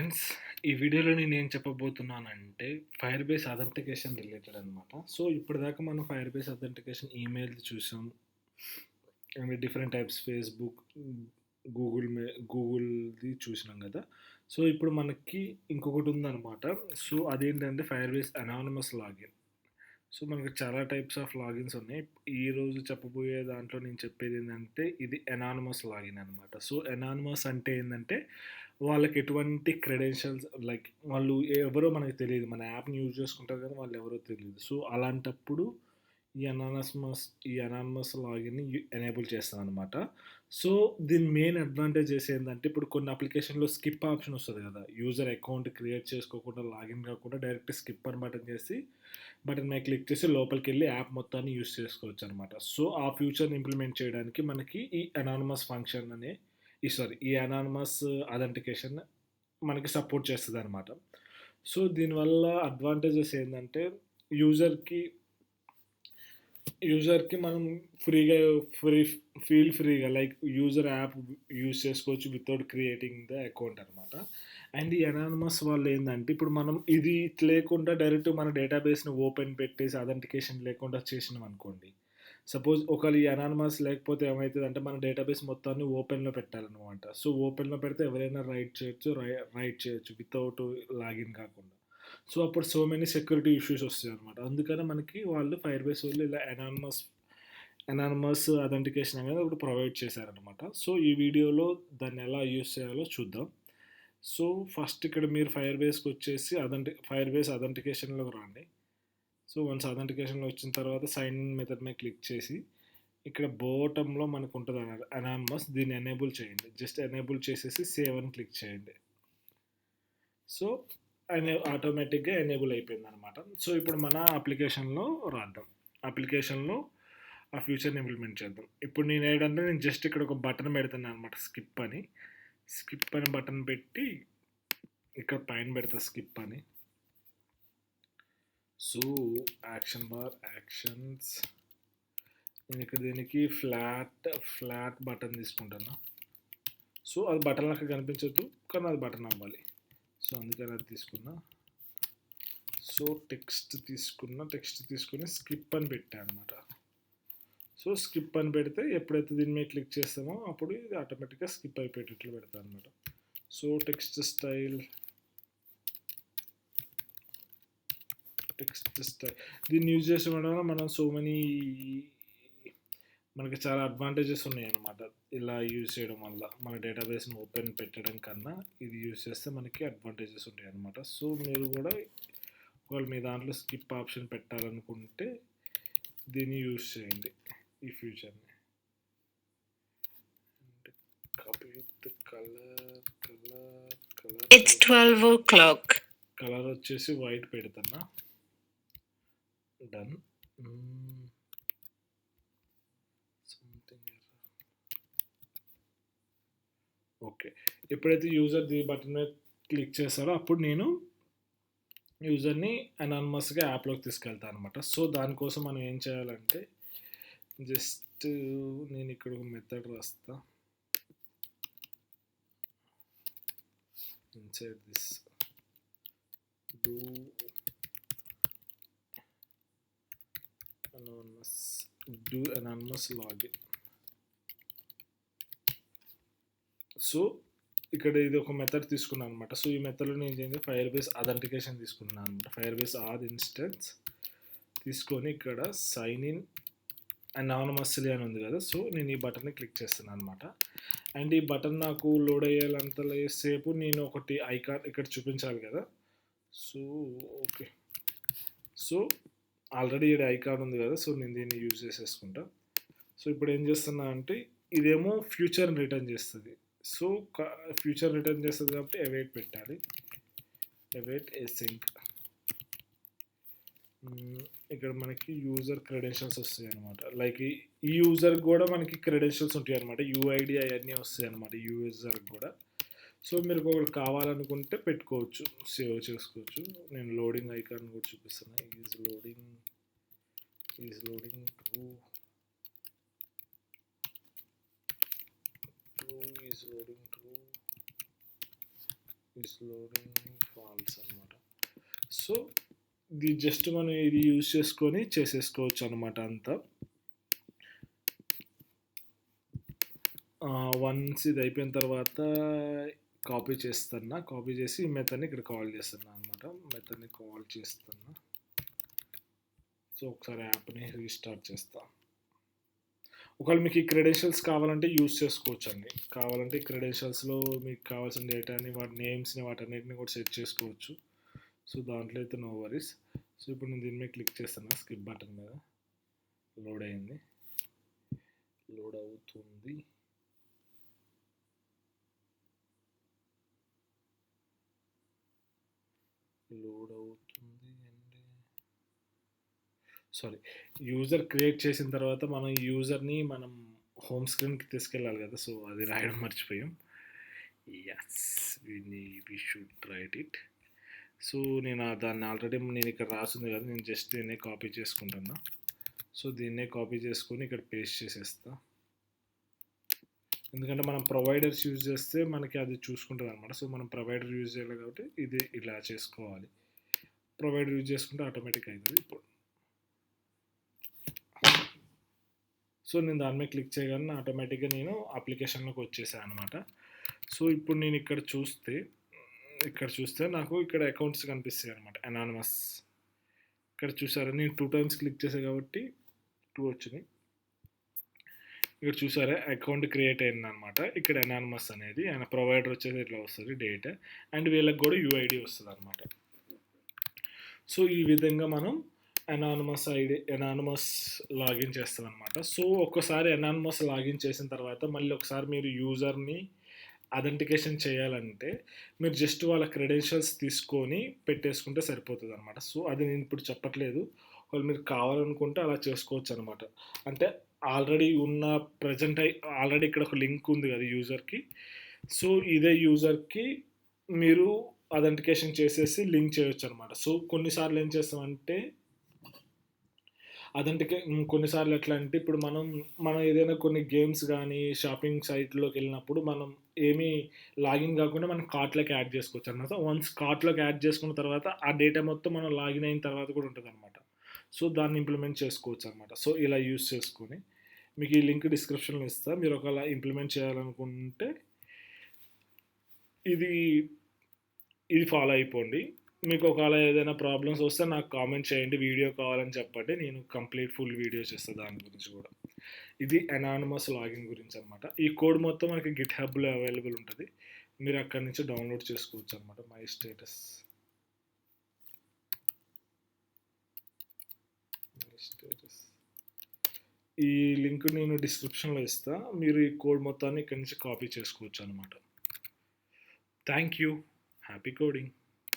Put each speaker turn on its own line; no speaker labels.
Friends, ఈ వీడియోలో నేనేం చెప్పబోతున్నానంటే ఫైర్ బేస్ అథెంటికేషన్ రిలేటెడ్ అనమాట. సో ఇప్పటిదాకా మనం ఫైర్ బేస్ అథెంటికేషన్ ఈమెయిల్ చూసాం. అండ్ డిఫరెంట్ టైప్స్ ఫేస్‌బుక్, గూగుల్‌ది చూసినాం కదా! సో ఇప్పుడు మనకి ఇంకొకటి ఉందనమాట. సో అదేంటంటే fire base anonymous login. So మనకి చాలా టైప్స్ ఆఫ్ లాగిన్స్ ఉన్నాయి. ఈరోజు చెప్పబోయే దాంట్లో నేను చెప్పేది ఏంటంటే ఇది అనానిమస్ లాగిన్ అనమాట. సో అనానిమస్ అంటే ఏంటంటే వాళ్ళకి ఎటువంటి క్రెడెన్షియల్స్ లైక్ వాళ్ళు ఎవరో మనకు తెలియదు. మన యాప్‌ని యూజ్ చేసుకుంటారు కానీ వాళ్ళు ఎవరో తెలీదు. సో అలాంటప్పుడు ఈ అనానిమస్ లాగిన్‌ని ఎనేబుల్ చేస్తామనమాట. సో దీని మెయిన్ అడ్వాంటేజెస్ ఏందంటే ఇప్పుడు కొన్ని అప్లికేషన్‌లో స్కిప్ ఆప్షన్ వస్తది కదా! యూజర్ అకౌంట్ క్రియేట్ చేసుకోకుండా లాగిన్ కాకుండా డైరెక్ట్ స్కిప్ అని బటన్ మీద క్లిక్ చేసి లోపలికెళ్ళి యాప్ మొత్తాన్ని యూజ్ చేసుకోవచ్చనమాట. సో ఆ ఫ్యూచర్‌ని ఇంప్లిమెంట్ చేయడానికి మనకి ఈ అనానిమస్ ఫంక్షన్ అనే ఈ అనానిమస్ అథెంటికేషన్ మనకి సపోర్ట్ చేస్తదనమాట. సో దీనివల్ల అడ్వాంటేజెస్ ఏందంటే యూజర్‌కి యూజర్‌కి మనం ఫ్రీగా ఫ్రీ ఫ్రీగా లైక్ యూజర్ యాప్ యూజ్ చేసుకోవచ్చు వితౌట్ క్రియేటింగ్ ద అకౌంట్ అనమాట. అండ్ ఈ అనానిమస్ వాళ్ళు ఏందంటే ఇప్పుడు మనం ఇది లేకుండా డైరెక్ట్ మన డేటాబేస్‌ని ఓపెన్ పెట్టేసి అథెంటికేషన్ లేకుండా చేసినామనుకోండి. సపోజ్ ఒకవేళ ఈ అనానిమస్ లేకపోతే ఏమైతదంటే మన డేటాబేస్ మొత్తాన్ని ఓపెన్‌లో పెట్టాలనమాట. సో ఓపెన్‌లో పెడితే ఎవరైనా రైట్ చేయొచ్చు వితౌట్ లాగిన్ కాకుండా. సో అప్పుడు సో మెనీ సెక్యూరిటీ ఇష్యూస్ వస్తాయన్నమాట. అందుకనే మనకి వాళ్ళు ఫైర్‌బేస్ వాళ్ళు ఇలా అనానిమస్ అథెంటికేషన్ అనేది ఒకటి ప్రొవైడ్ చేశారనమాట. సో ఈ వీడియోలో దాన్ని ఎలా యూజ్ చేయాలో చూద్దాం. సో ఫస్ట్ ఇక్కడ మీరు ఫైర్‌బేస్‌కొచ్చేసి ఫైర్‌బేస్ అథెంటికేషన్‌లోకి రండి. సో వన్స్ అథెంటికేషన్‌లో వచ్చిన తర్వాత సైన్ ఇన్ మెథడ్ మీద క్లిక్ చేసి ఇక్కడ బాటమ్‌లో మనకు ఉంటది అనానిమస్ దీన్ని ఎనేబుల్ చేయండి. జస్ట్ ఎనేబుల్ చేసేసి సేవ్ అని క్లిక్ చేయండి. సో ఆటోమేటిక్‌గా ఎనేబుల్ అయిపోయిందనమాట. సో ఇప్పుడు మన అప్లికేషన్‌లో రాద్దాం. అప్లికేషన్‌లో ఆ ఫ్యూచర్‌ని ఇంప్లిమెంట్ చేద్దాం. ఇప్పుడు నేనేంటంటే నేను జస్ట్ ఇక్కడ ఒక బటన్ పెడుతున్నాను అనమాట స్కిప్ అని. స్కిప్ అని బటన్ పెట్టి ఇక్కడ పైన పెడతా స్కిప్ అని. సో యాక్షన్ బార్ యాక్షన్స్ నేను ఇక్కడ దీనికి ఫ్లాట్ బటన్ తీసుకుంటున్నా. సో అది బటన్ లెక్క కనిపించొద్దు కానీ అది బటన్ అవ్వాలి. సో అందుకని అది తీసుకున్నా. సో టెక్స్ట్ తీసుకుని స్కిప్ అని పెట్టాను అనమాట. సో స్కిప్ అని పెడితే ఎప్పుడైతే దీని మీద క్లిక్ చేస్తామో అప్పుడు ఇది ఆటోమేటిక్గా స్కిప్ అయిపోయేటట్లు పెడతాను అనమాట. సో టెక్స్ట్ స్టైల్ దీన్ని యూజ్ చేసే వల్ల మనం మనకి చాలా అడ్వాంటేజెస్ ఉన్నాయన్నమాట. ఇలా యూజ్ చేయడం వల్ల మన డేటాబేస్ని ఓపెన్ పెట్టడం కన్నా ఇది యూజ్ చేస్తే మనకి అడ్వాంటేజెస్ ఉంటాయి అన్నమాట. సో మీరు కూడా ఒకవేళ మీ దాంట్లో స్కిప్ ఆప్షన్ పెట్టాలనుకుంటే దీన్ని యూజ్ చేయండి ఈ ఫ్యూచర్ని.
It's 12 o'clock.
కలర్ వచ్చేసి వైట్ పెడుతున్నా. డన్. ఓకే, ఎప్పుడైతే యూజర్ ది బటన్ మీద క్లిక్ చేస్తారో అప్పుడు నేను యూజర్ని అనానిమస్గా యాప్లోకి తీసుకెళ్తాను అనమాట. సో దానికోసం మనం ఏం చేయాలంటే జస్ట్ నేను ఇక్కడ ఒక మెథడ్ రాస్తా. Inside this do anonymous login. So ఇక్కడ ఇది ఒక మెథడ్ తీసుకున్నాను అనమాట. సో ఈ మెథడ్లో నేను ఏంటంటే ఫైర్బేస్ అథెంటికేషన్ తీసుకున్నాను అనమాట. ఫైర్బేస్ ఆద్ ఇన్స్టెన్స్ తీసుకొని ఇక్కడ సైన్ ఇన్ అనానిమస్లీ అని ఉంది కదా. సో నేను ఈ బటన్ని క్లిక్ చేస్తున్నాను అనమాట. అండ్ ఈ బటన్ నాకు లోడ్ అయ్యేంత సేపు నేను ఒకటి ఐకాన్ ఇక్కడ చూపించాలి కదా. సో ఓకే, సో ఆల్రెడీ ఇక్కడ ఐకాన్ ఉంది కదా. సో నేను దీన్ని యూజ్ చేసేసుకుంటా. సో ఇప్పుడు ఏం చేస్తున్నా అంటే ఇదేమో ఫ్యూచర్ని రిటర్న్ చేస్తుంది. సో ఫ్యూచర్ రిటర్న్ చేస్తుంది కాబట్టి అవైట్ పెట్టాలి. Await sync. ఇక్కడ మనకి యూజర్ క్రెడెన్షియల్స్ వస్తాయి అనమాట. లైక్ ఈ యూజర్ కూడా మనకి క్రెడెన్షియల్స్ ఉంటాయి అనమాట. యూఐడి అవన్నీ వస్తాయి అనమాట యూజర్కి కూడా. సో మీరు ఒకటి కావాలనుకుంటే పెట్టుకోవచ్చు, సేవ్ చేసుకోవచ్చు. నేను లోడింగ్ ఐకాన్ కూడా చూపిస్తున్నా. Is loading to is loading false అనమాట. సో ఇది జస్ట్ మనం ఇది యూజ్ చేసుకొని చేసేసుకోవచ్చు అనమాట అంతా. వన్స్ ఇది అయిపోయిన తర్వాత కాపీ చేస్తున్నా, కాపీ చేసి ఈ మెథడ్ని ఇక్కడ కాల్ చేస్తున్నా అనమాట. మెథడ్ని కాల్ చేస్తున్నా. సో ఒకసారి యాప్ని రీస్టార్ట్ చేస్తా. ఒకవేళ మీకు ఈ క్రెడెన్షియల్స్ కావాలంటే యూజ్ చేసుకోవచ్చు అండి. కావాలంటే ఈ క్రెడెన్షియల్స్లో మీకు కావాల్సిన డేటాని, వాటి నేమ్స్ని, వాటన్నిటిని కూడా సెట్ చేసుకోవచ్చు. సో దాంట్లో అయితే నో వరీస్. సో ఇప్పుడు నేను దీని మీద క్లిక్ చేస్తున్నా, స్కిప్ బటన్ మీద. లోడ్ అయింది, లోడ్ అవుతుంది. లోడ్ అవుతుంది అండి. సారీ, యూజర్ క్రియేట్ చేసిన తర్వాత మనం యూజర్ని మనం హోమ్ స్క్రీన్కి తీసుకెళ్ళాలి కదా. సో అది రాయడం మర్చిపోయాం. Yes, we should write it. So నేను దాన్ని ఆల్రెడీ నేను ఇక్కడ రాసింది కదా, నేను జస్ట్ దీన్నే కాపీ చేసుకుంటున్నా. సో దీన్నే కాపీ చేసుకొని ఇక్కడ పేస్ట్ చేసేస్తా. ఎందుకంటే మనం ప్రొవైడర్స్ యూజ్ చేస్తే మనకి అది చూసుకుంటుంది అనమాట. సో మనం ప్రొవైడర్ యూజ్ చేయాలి కాబట్టి ఇది ఇలా చేసుకోవాలి. ప్రొవైడర్ యూజ్ చేసుకుంటే ఆటోమేటిక్ అవుతుంది. ఇప్పుడు సో నేను దాని మీద క్లిక్ చేయగానే ఆటోమేటిక్గా నేను అప్లికేషన్లోకి వచ్చేసాను అనమాట. సో ఇప్పుడు నేను ఇక్కడ చూస్తే నాకు ఇక్కడ అకౌంట్స్ కనిపిస్తాయి అనమాట, అనానిమస్. ఇక్కడ చూసారా, నేను 2 times క్లిక్ చేసా కాబట్టి 2 వచ్చినాయి. ఇక్కడ చూసారా, అకౌంట్ క్రియేట్ అయింది అనమాట. ఇక్కడ అనానిమస్ అనేది ఆయన ప్రొవైడర్ వచ్చేది ఇట్లా వస్తుంది డేటా, అండ్ వీళ్ళకి కూడా యూఐడి వస్తుంది అనమాట. సో ఈ విధంగా మనం అనానిమస్ లాగిన్ చేస్తాం అనమాట. సో ఒక్కసారి అనానిమస్ లాగిన్ చేసిన తర్వాత మళ్ళీ ఒకసారి మీరు యూజర్ని అథెంటికేషన్ చేయాలంటే మీరు జస్ట్ వాళ్ళ క్రెడెన్షియల్స్ తీసుకొని పెట్టేసుకుంటే సరిపోతుంది అనమాట. సో అది నేను ఇప్పుడు చెప్పట్లేదు, వాళ్ళు మీరు కావాలనుకుంటే అలా చేసుకోవచ్చు అనమాట. అంటే ఆల్రెడీ ఆల్రెడీ ఇక్కడ ఒక లింక్ ఉంది కదా యూజర్కి. సో ఇదే యూజర్కి మీరు అథెంటికేషన్ చేసేసి లింక్ చేయొచ్చు అనమాట. సో కొన్నిసార్లు ఏం చేస్తామంటే కొన్నిసార్లు ఎట్లా అంటే ఇప్పుడు మనం ఏదైనా కొన్ని గేమ్స్ కానీ షాపింగ్ సైట్లోకి వెళ్ళినప్పుడు మనం ఏమీ లాగిన్ కాకుండా మనం కార్ట్లోకి యాడ్ చేసుకోవచ్చు అనమాట. వన్స్ కార్ట్లోకి యాడ్ చేసుకున్న తర్వాత ఆ డేటా మొత్తం మనం లాగిన్ అయిన తర్వాత కూడా ఉంటుంది అనమాట. సో దాన్ని ఇంప్లిమెంట్ చేసుకోవచ్చు అనమాట. సో ఇలా యూస్ చేసుకొని మీకు ఈ లింక్ డిస్క్రిప్షన్లో ఇస్తా. మీరు ఒకవేళ ఇంప్లిమెంట్ చేయాలనుకుంటే ఇది ఫాలో అయిపోండి. మీకు ఒకవేళ ఏదైనా ప్రాబ్లమ్స్ వస్తే నాకు కామెంట్ చేయండి, వీడియో కావాలని చెప్పండి, నేను కంప్లీట్ ఫుల్ వీడియో చేస్తాను దాని గురించి కూడా. ఇది అనానిమస్ లాగిన్ గురించి అనమాట. ఈ కోడ్ మొత్తం మనకి గిట్ హబ్లో అవైలబుల్ ఉంటుంది, మీరు అక్కడి నుంచి డౌన్లోడ్ చేసుకోవచ్చు అనమాట. మై స్టేటస్ ఈ లింక్ నేను డిస్క్రిప్షన్లో ఇస్తా, మీరు ఈ కోడ్ మొత్తాన్ని ఇక్కడి నుంచి కాపీ చేసుకోవచ్చు అనమాట. Thank you, happy coding.